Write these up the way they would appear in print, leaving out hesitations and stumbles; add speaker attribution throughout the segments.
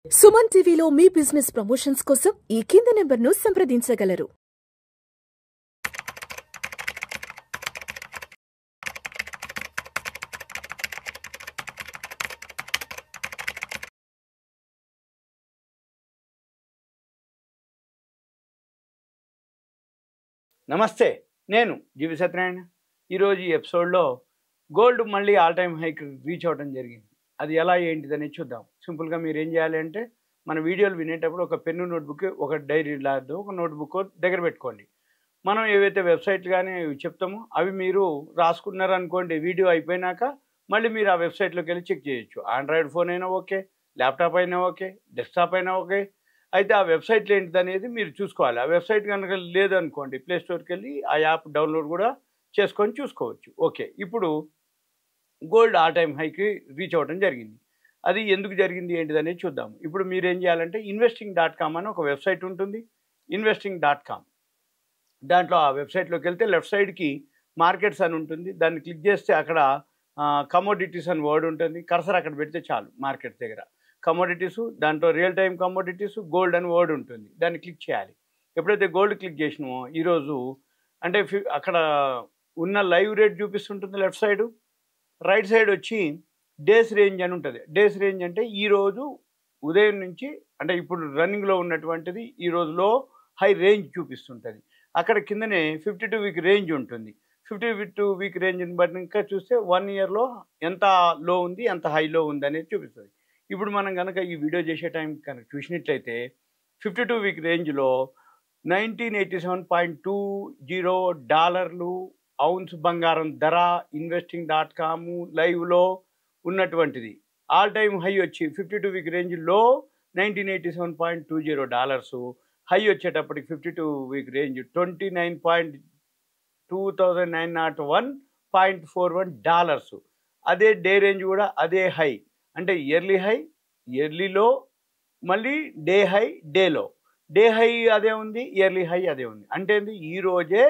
Speaker 1: సుమన్ టీవీలో మీ business promotions కోసం ఈ కింది నెంబర్ను సంప్రదించగలరు.
Speaker 2: నమస్తే, నేను జీవి సత్యనారాయణ. ఈరోజు ఈ ఎపిసోడ్లో గోల్డ్ మళ్ళీ ఆల్ టైమ్ హైక్ రీచ్ అవ్వడం జరిగింది. అది ఎలా ఏంటిదని చూద్దాం. సింపుల్గా మీరు ఏం చేయాలి అంటే, మన వీడియోలు వినేటప్పుడు ఒక పెన్ను నోట్బుక్, ఒక డైరీ లాంటి ఒక నోట్బుక్ దగ్గర పెట్టుకోండి. మనం ఏవైతే వెబ్సైట్లు కానీ చెప్తామో అవి మీరు రాసుకున్నారనుకోండి, వీడియో అయిపోయినాక మళ్ళీ మీరు ఆ వెబ్సైట్లోకి వెళ్ళి చెక్ చేయొచ్చు. ఆండ్రాయిడ్ ఫోన్ అయినా ఓకే, ల్యాప్టాప్ అయినా ఓకే, డెస్క్టాప్ అయినా ఓకే. అయితే ఆ వెబ్సైట్లు ఏంటిదనేది మీరు చూసుకోవాలి. ఆ వెబ్సైట్ కనుక లేదనుకోండి, ప్లే స్టోర్కి వెళ్ళి ఆ యాప్ డౌన్లోడ్ కూడా చేసుకొని చూసుకోవచ్చు. ఓకే, ఇప్పుడు గోల్డ్ ఆల్ టైమ్ హైకి రీచ్ అవ్వడం జరిగింది. అది ఎందుకు జరిగింది ఏంటిదనేది చూద్దాం. ఇప్పుడు మీరు ఏం చేయాలంటే, investing.com అని ఒక వెబ్సైట్ ఉంటుంది. investing.com దాంట్లో ఆ వెబ్సైట్లోకి వెళ్తే లెఫ్ట్ సైడ్కి మార్కెట్స్ అని ఉంటుంది. దాన్ని క్లిక్ చేస్తే అక్కడ కమోడిటీస్ అని వర్డ్ ఉంటుంది. కర్సర్ అక్కడ పెడితే చాలు. మార్కెట్ దగ్గర కమోడిటీసు, దాంట్లో రియల్ టైం కమోడిటీసు, గోల్డ్ అని వర్డ్ ఉంటుంది. దాన్ని క్లిక్ చేయాలి. ఎప్పుడైతే గోల్డ్ క్లిక్ చేసినామో ఈరోజు అంటే అక్కడ ఉన్న లైవ్ రేట్ చూపిస్తుంటుంది లెఫ్ట్ సైడు. రైట్ సైడ్ వచ్చి డేస్ రేంజ్ అని ఉంటుంది. డేస్ రేంజ్ అంటే ఈరోజు ఉదయం నుంచి, అంటే ఇప్పుడు రన్నింగ్లో ఉన్నటువంటిది ఈ రోజులో హై రేంజ్ చూపిస్తుంటుంది. అక్కడ కిందనే 52 వీక్ రేంజ్ ఉంటుంది. 52 వీక్ రేంజ్ని బట్టి ఇంకా చూస్తే 1 ఇయర్లో ఎంత లో ఉంది, ఎంత హైలో ఉంది అనేది చూపిస్తుంది. ఇప్పుడు మనం కనుక ఈ వీడియో చేసే టైం కనుక చూసినట్లయితే 52 వీక్ రేంజ్లో $1987.20 ఔన్స్ బంగారం ధర investing.com లైవ్లో ఉన్నటువంటిది. ఆల్ టైమ్ హై వచ్చి 52 వీక్ రేంజ్లో $1987.20, హై వచ్చేటప్పటికి 52 వీక్ రేంజ్ $29,901.41. అదే డే రేంజ్ కూడా అదే హై, అంటే ఇయర్లీ హై, ఇయర్లీలో, మళ్ళీ డే హై, డేలో. డే హై అదే ఉంది, ఇయర్లీ హై అదే ఉంది. అంటే ఈరోజే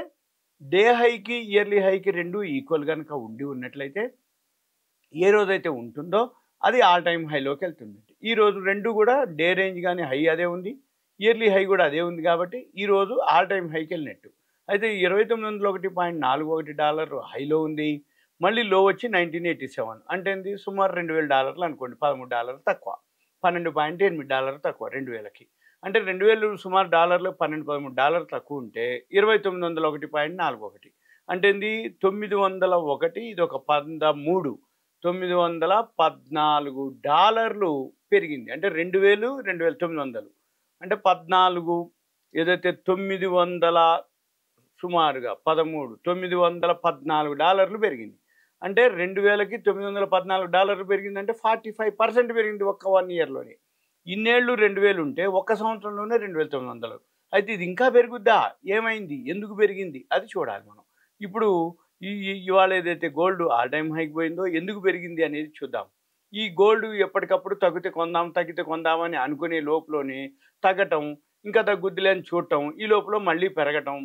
Speaker 2: డే హైకి ఇయర్లీ హైకి రెండు ఈక్వల్ కనుక ఉన్నట్లయితే ఏ రోజైతే ఉంటుందో అది ఆల్ టైమ్ హైలోకి వెళ్తుంది. ఈరోజు రెండు కూడా డే రేంజ్ కానీ హై అదే ఉంది, ఇయర్లీ హై కూడా అదే ఉంది. కాబట్టి ఈరోజు ఆల్ టైమ్ హైకి వెళ్ళినట్టు. అయితే $29,101 హైలో ఉంది, మళ్ళీ లో వచ్చి 1987, అంటే సుమారు $2,000 అనుకోండి. $13 తక్కువ, $12.8 తక్కువ 2000కి. అంటే 2000 సుమారు డాలర్లు $12-13 తక్కువ ఉంటే 2901.41 అంటే 901, ఇది ఒక 13, $914 పెరిగింది. అంటే 2000, 2900 అంటే 14, ఏదైతే 900 సుమారుగా 13, $914 పెరిగింది. అంటే 2000కి $914 పెరిగిందంటే 45% పెరిగింది ఒక్క 1 ఇయర్లోనే. ఇన్నేళ్ళు 2000 ఉంటే ఒక్క సంవత్సరంలోనే 2900. అయితే ఇది ఇంకా పెరుగుద్దా, ఏమైంది, ఎందుకు పెరిగింది అది చూడాలి మనం. ఇప్పుడు ఇవాళ ఏదైతే గోల్డ్ ఆల్ టైమ్ హైకి పోయిందో ఎందుకు పెరిగింది అనేది చూద్దాం. ఈ గోల్డ్ ఎప్పటికప్పుడు తగ్గితే కొందాం, తగ్గితే కొందామని అనుకునే లోపలనే తగ్గటం, ఇంకా తగ్గుద్దిలే అని చూడటం, ఈ లోపల మళ్ళీ పెరగటం,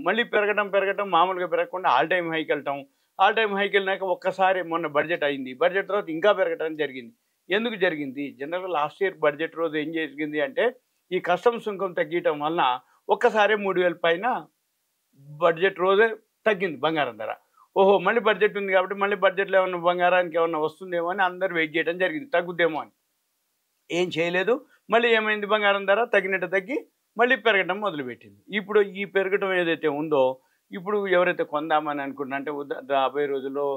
Speaker 2: మామూలుగా పెరగకుండా ఆల్ టైమ్ హైకి వెళ్ళటం. ఆల్ టైమ్ హైకి వెళ్ళినాక ఒక్కసారి మొన్న బడ్జెట్ అయింది, బడ్జెట్ తర్వాత ఇంకా పెరగటం జరిగింది. ఎందుకు జరిగింది? జనరల్గా లాస్ట్ ఇయర్ బడ్జెట్ రోజు ఏం జరిగింది అంటే, ఈ కస్టమ్స్ సుంకం తగ్గటం వలన ఒక్కసారి 3000 పైన బడ్జెట్ రోజే తగ్గింది బంగారం ధర. ఓహో, మళ్ళీ బడ్జెట్ ఉంది కాబట్టి మళ్ళీ బడ్జెట్లో ఏమన్నా బంగారానికి ఏమన్నా వస్తుందేమో అని అందరూ వెయిట్ చేయడం జరిగింది, తగ్గుద్దేమో అని. ఏం చేయలేదు. మళ్ళీ ఏమైంది, బంగారం ధర తగ్గినట్టు తగ్గి మళ్ళీ పెరగడం మొదలుపెట్టింది. ఇప్పుడు ఈ పెరగటం ఏదైతే ఉందో, ఇప్పుడు ఎవరైతే కొందామని అనుకుంటున్నా అంటే రాబోయే రోజుల్లో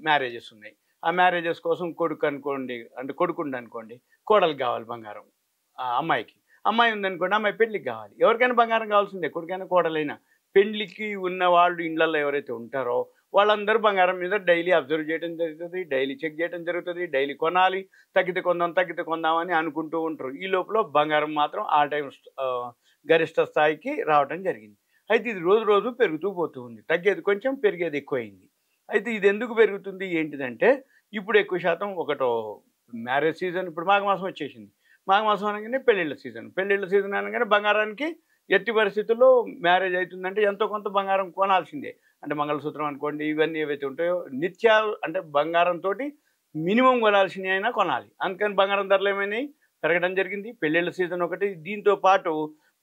Speaker 2: మ్యారేజెస్ ఉన్నాయి. ఆ మ్యారేజెస్ కోసం కొడుకు అనుకోండి, అంటే కొడుకుండి అనుకోండి, కోడలికి కావాలి బంగారం. అమ్మాయికి, అమ్మాయి ఉందనుకోండి, అమ్మాయి పెళ్ళికి కావాలి. ఎవరికైనా బంగారం కావాల్సిందే, కొడుకైనా కోడలైనా. పెళ్ళికి ఉన్న వాళ్ళు ఇళ్ళల్లో ఎవరైతే ఉంటారో వాళ్ళందరూ బంగారం మీద డైలీ అబ్జర్వ్ చేయడం జరుగుతుంది, డైలీ చెక్ చేయడం జరుగుతుంది, డైలీ కొనాలి, తగ్గితే కొందామని అనుకుంటూ ఉంటారు. ఈ లోపల బంగారం మాత్రం ఆల్ టైమ్ గరిష్ట స్థాయికి రావడం జరిగింది. అయితే ఇది రోజు రోజు పెరుగుతూ పోతూ ఉంది. తగ్గేది కొంచెం, పెరిగేది ఎక్కువైంది. అయితే ఇది ఎందుకు పెరుగుతుంది ఏంటిదంటే, ఇప్పుడు ఎక్కువ శాతం ఒకటో మ్యారేజ్ సీజన్, ఇప్పుడు మాఘమాసం వచ్చేసింది. మాఘమాసం అనగానే పెళ్ళిళ్ళ సీజన్ అనగానే బంగారానికి ఎట్టి పరిస్థితుల్లో మ్యారేజ్ అవుతుందంటే ఎంతో కొంత బంగారం కొనాల్సిందే. అంటే మంగళసూత్రం అనుకోండి, ఇవన్నీ ఏవైతే ఉంటాయో నిత్యాలు, అంటే బంగారంతో మినిమం కొనాల్సినవి అయినా కొనాలి. అందుకని బంగారం ధరలు ఏమైనాయి, పెరగడం జరిగింది. పెళ్ళిళ్ళ సీజన్ ఒకటి, దీంతో పాటు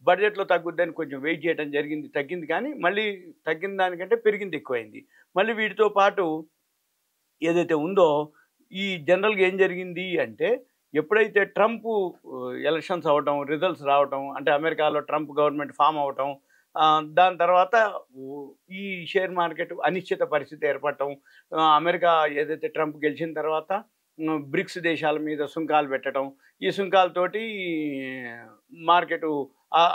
Speaker 2: బడ్జెట్లో తగ్గుద్దని కొంచెం వెయిట్ చేయడం జరిగింది. తగ్గింది కానీ మళ్ళీ తగ్గిన దానికంటే పెరిగింది ఎక్కువైంది. మళ్ళీ వీటితో పాటు ఏదైతే ఉందో ఈ జనరల్గా ఏం జరిగింది అంటే ఎప్పుడైతే ట్రంప్ ఎలక్షన్స్ అవ్వటం, రిజల్ట్స్ రావటం, అంటే అమెరికాలో ట్రంప్ గవర్నమెంట్ ఫామ్ అవ్వటం, దాని తర్వాత ఈ షేర్ మార్కెట్ అనిశ్చిత పరిస్థితి ఏర్పడటం, అమెరికా ఏదైతే ట్రంప్ గెలిచిన తర్వాత బ్రిక్స్ దేశాల మీద సుంకాలు పెట్టడం, ఈ సుంకాలతోటి మార్కెట్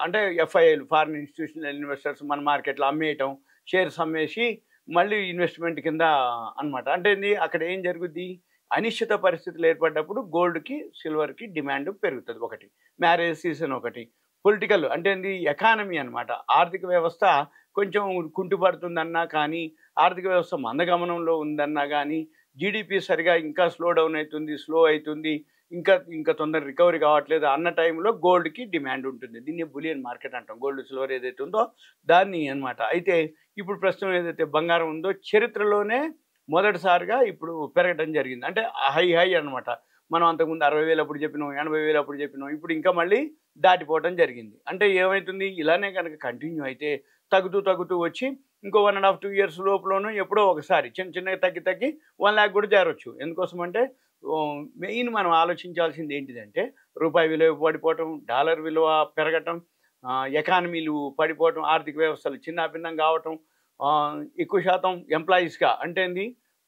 Speaker 2: అంటే ఎఫ్ఐఐలు ఫారిన్ ఇన్స్టిట్యూషనల్ ఇన్వెస్టర్స్ మన మార్కెట్లో అమ్మేయటం, షేర్స్ అమ్మేసి మళ్ళీ ఇన్వెస్ట్మెంట్ కింద అనమాట. అంటే అక్కడ ఏం జరుగుద్ది, అనిశ్చిత పరిస్థితులు ఏర్పడ్డప్పుడు గోల్డ్కి సిల్వర్కి డిమాండ్ పెరుగుతుంది. ఒకటి మ్యారేజ్ సీజన్, ఒకటి పొలిటికల్ అంటే ఎకానమీ అనమాట. ఆర్థిక వ్యవస్థ కొంచెం కుంటుపడుతుందన్నా కానీ, ఆర్థిక వ్యవస్థ మందగమనంలో ఉందన్నా కానీ, జీడిపి సరిగా ఇంకా స్లో అవుతుంది, ఇంకా తొందర రికవరీ కావట్లేదు అన్న టైంలో గోల్డ్కి డిమాండ్ ఉంటుంది. దీన్ని బులియన్ మార్కెట్ అంటాం. గోల్డ్ సిల్వర్ ఏదైతే ఉందో దాన్ని అనమాట. అయితే ఇప్పుడు ప్రస్తుతం ఏదైతే బంగారం ఉందో చరిత్రలోనే మొదటిసారిగా ఇప్పుడు పెరగడం జరిగింది. అంటే హై అనమాట. మనం అంతకుముందు 60,000 అప్పుడు చెప్పినాం, 80,000 అప్పుడు చెప్పినాం, ఇప్పుడు ఇంకా మళ్ళీ దాటిపోవడం జరిగింది. అంటే ఏమవుతుంది, ఇలానే కనుక కంటిన్యూ అయితే తగ్గుతూ వచ్చి ఇంకో 1.5-2 ఇయర్స్ లోపలనూ ఎప్పుడో ఒకసారి చిన్నగా తగ్గి 1 lakh కూడా చేరొచ్చు. ఎందుకోసమంటే మెయిన్ మనం ఆలోచించాల్సింది ఏంటిదంటే రూపాయి విలువ పడిపోవటం, డాలర్ విలువ పెరగటం, ఎకానమీలు పడిపోవటం, ఆర్థిక వ్యవస్థలు చిన్నాభిన్నం కావటం, ఎక్కువ శాతం ఎంప్లాయీస్గా అంటే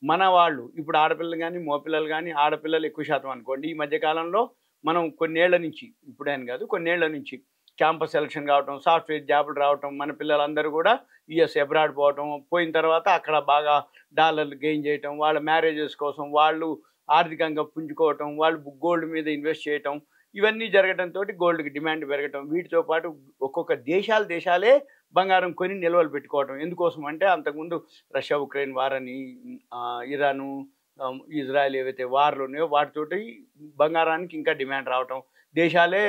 Speaker 2: మన వాళ్ళు ఇప్పుడు ఆడపిల్లలు కానీ మగపిల్లలు కానీ, ఆడపిల్లలు ఎక్కువ శాతం అనుకోండి. ఈ మధ్యకాలంలో మనం కొన్నేళ్ల నుంచి, ఇప్పుడేం కాదు కొన్నేళ్ల నుంచి క్యాంపస్ సెలక్షన్ కావటం, సాఫ్ట్వేర్ జాబులు రావటం, మన పిల్లలందరూ కూడా యుఎస్ అబ్రాడ్ పోవటం, పోయిన తర్వాత అక్కడ బాగా డాలర్లు గెయిన్ చేయటం, వాళ్ళ మ్యారేజెస్ కోసం వాళ్ళు ఆర్థికంగా పుంజుకోవటం, వాళ్ళు గోల్డ్ మీద ఇన్వెస్ట్ చేయటం, ఇవన్నీ జరగడంతో గోల్డ్కి డిమాండ్ పెరగటం. వీటితో పాటు ఒక్కొక్క దేశాలే బంగారం కొని నిల్వలు పెట్టుకోవటం. ఎందుకోసం అంటే అంతకుముందు రష్యా ఉక్రెయిన్ వార్ అని, ఇరాను ఇజ్రాయెల్ ఏవైతే వార్లు ఉన్నాయో వాటితోటి బంగారానికి ఇంకా డిమాండ్ రావటం, దేశాలే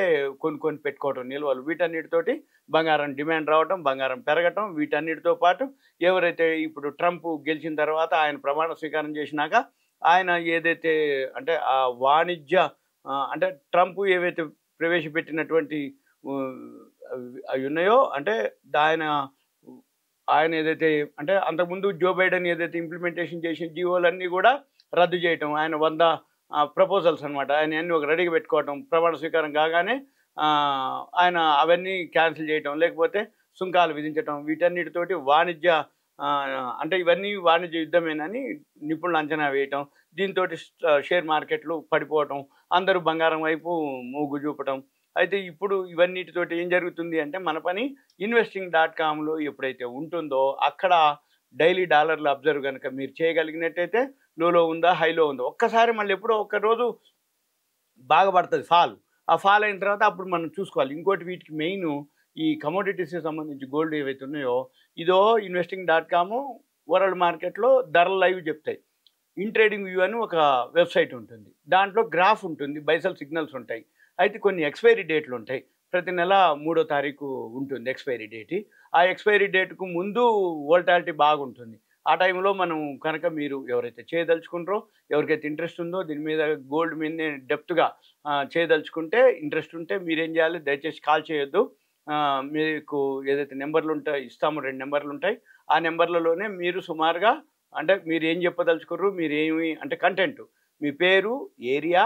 Speaker 2: కొనుక్కొని పెట్టుకోవటం నిల్వలు, వీటన్నిటితోటి బంగారం డిమాండ్ రావటం, బంగారం పెరగటం. వీటన్నిటితో పాటు ఎవరైతే ఇప్పుడు ట్రంప్ గెలిచిన తర్వాత ఆయన ప్రమాణ స్వీకారం చేసినాక ఆయన ఏదైతే అంటే ఆ వాణిజ్య అంటే ట్రంప్ ఏవైతే ప్రవేశపెట్టినటువంటి అవి ఉన్నాయో అంటే ఆయన ఏదైతే అంటే అంతకుముందు జో బైడెన్ ఏదైతే ఇంప్లిమెంటేషన్ చేసిన జీవోలన్నీ కూడా రద్దు చేయటం, ఆయన 100 ప్రపోజల్స్ అనమాట, ఆయన అన్నీ ఒక రెడీగా పెట్టుకోవటం, ప్రమాణ స్వీకారం కాగానే ఆయన అవన్నీ క్యాన్సిల్ చేయటం, లేకపోతే సుంకాలు విధించటం, వీటన్నిటితోటి వాణిజ్య అంటే ఇవన్నీ వాణిజ్య యుద్ధమేనని నిపుణులు అంచనా వేయటం, దీంతో షేర్ మార్కెట్లు పడిపోవటం, అందరూ బంగారం వైపు మొగ్గు చూపటం. అయితే ఇప్పుడు ఇవన్నిటితోటి ఏం జరుగుతుంది అంటే మన పని investing.comలో ఎప్పుడైతే ఉంటుందో అక్కడ డైలీ డాలర్లు అబ్జర్వ్ కనుక మీరు చేయగలిగినట్టయితే లోలో ఉందా హైలో ఉందా ఒక్కసారి మళ్ళీ ఎప్పుడో ఒక్క రోజు బాగా పడుతుంది ఆ ఫాల్ అయిన తర్వాత అప్పుడు మనం చూసుకోవాలి. ఇంకోటి వీటికి మెయిన్ ఈ కమోడిటీస్కి సంబంధించి గోల్డ్ ఏవైతే ఉన్నాయో ఇదో investing.com వరల్డ్ మార్కెట్లో ధరలు లైవ్ చెప్తాయి. ఇన్ట్రేడింగ్ వ్యూ అని ఒక వెబ్సైట్ ఉంటుంది, దాంట్లో గ్రాఫ్ ఉంటుంది, బైసల్ సిగ్నల్స్ ఉంటాయి. అయితే కొన్ని ఎక్స్పైరీ డేట్లు ఉంటాయి, ప్రతి నెల 3వ తారీఖు ఉంటుంది ఎక్స్పైరీ డేట్. ఆ ఎక్స్పైరీ డేట్కు ముందు వోల్టాలిటీ బాగుంటుంది. ఆ టైంలో మనం కనుక మీరు ఎవరైతే చేయదలుచుకుంటారో, ఎవరికైతే ఇంట్రెస్ట్ ఉందో దీని మీద గోల్డ్ మీదనే డెప్త్గా చేయదలుచుకుంటే ఇంట్రెస్ట్ ఉంటే మీరేం చేయాలి, దయచేసి కాల్ చేయొద్దు. మీకు ఏదైతే నెంబర్లు ఉంటాయి ఇస్తామో 2 నెంబర్లు ఉంటాయి, ఆ నెంబర్లలోనే మీరు సుమారుగా అంటే మీరు ఏం చెప్పదలుచుకోరు, మీరు ఏమి అంటే కంటెంట్, మీ పేరు, ఏరియా,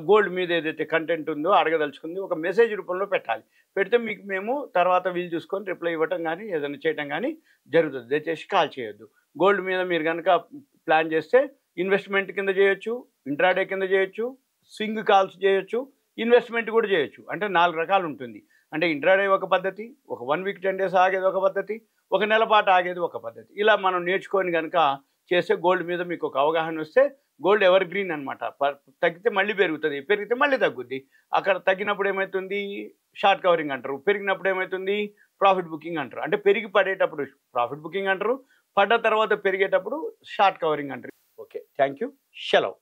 Speaker 2: గోల్డ్ మీద ఏదైతే కంటెంట్ ఉందో అడగదలుచుకుంది ఒక మెసేజ్ రూపంలో పెట్టాలి. పెడితే మీకు మేము తర్వాత వీలు చూసుకొని రిప్లై ఇవ్వటం కానీ ఏదైనా చేయటం కానీ జరుగుతుంది. దయచేసి కాల్ చేయొద్దు. గోల్డ్ మీద మీరు కనుక ప్లాన్ చేస్తే ఇన్వెస్ట్మెంట్ కింద చేయొచ్చు, ఇంట్రాడే కింద చేయొచ్చు, స్వింగ్ కాల్స్ చేయొచ్చు, ఇన్వెస్ట్మెంట్ కూడా చేయొచ్చు. అంటే 4 రకాలు ఉంటుంది. అంటే ఇంట్రాడే ఒక పద్ధతి, ఒక 1 వీక్ 10 డేస్ ఆగేది ఒక పద్ధతి, ఒక నెల పాటు ఆగేది ఒక పద్ధతి. ఇలా మనం నేర్చుకొని కనుక చేస్తే గోల్డ్ మీద మీకు ఒక అవగాహన వస్తే గోల్డ్ ఎవర్ గ్రీన్ అనమాట. తగ్గితే మళ్ళీ పెరుగుతుంది, పెరిగితే మళ్ళీ తగ్గుద్ది. అక్కడ తగ్గినప్పుడు ఏమవుతుంది షార్ట్ కవరింగ్ అంటారు, పెరిగినప్పుడు ఏమవుతుంది ప్రాఫిట్ బుకింగ్ అంటారు. అంటే పెరిగి పడేటప్పుడు ప్రాఫిట్ బుకింగ్ అంటారు, పడ్డ తర్వాత పెరిగేటప్పుడు షార్ట్ కవరింగ్ అంటారు. ఓకే, థ్యాంక్ యూ, సెలవు.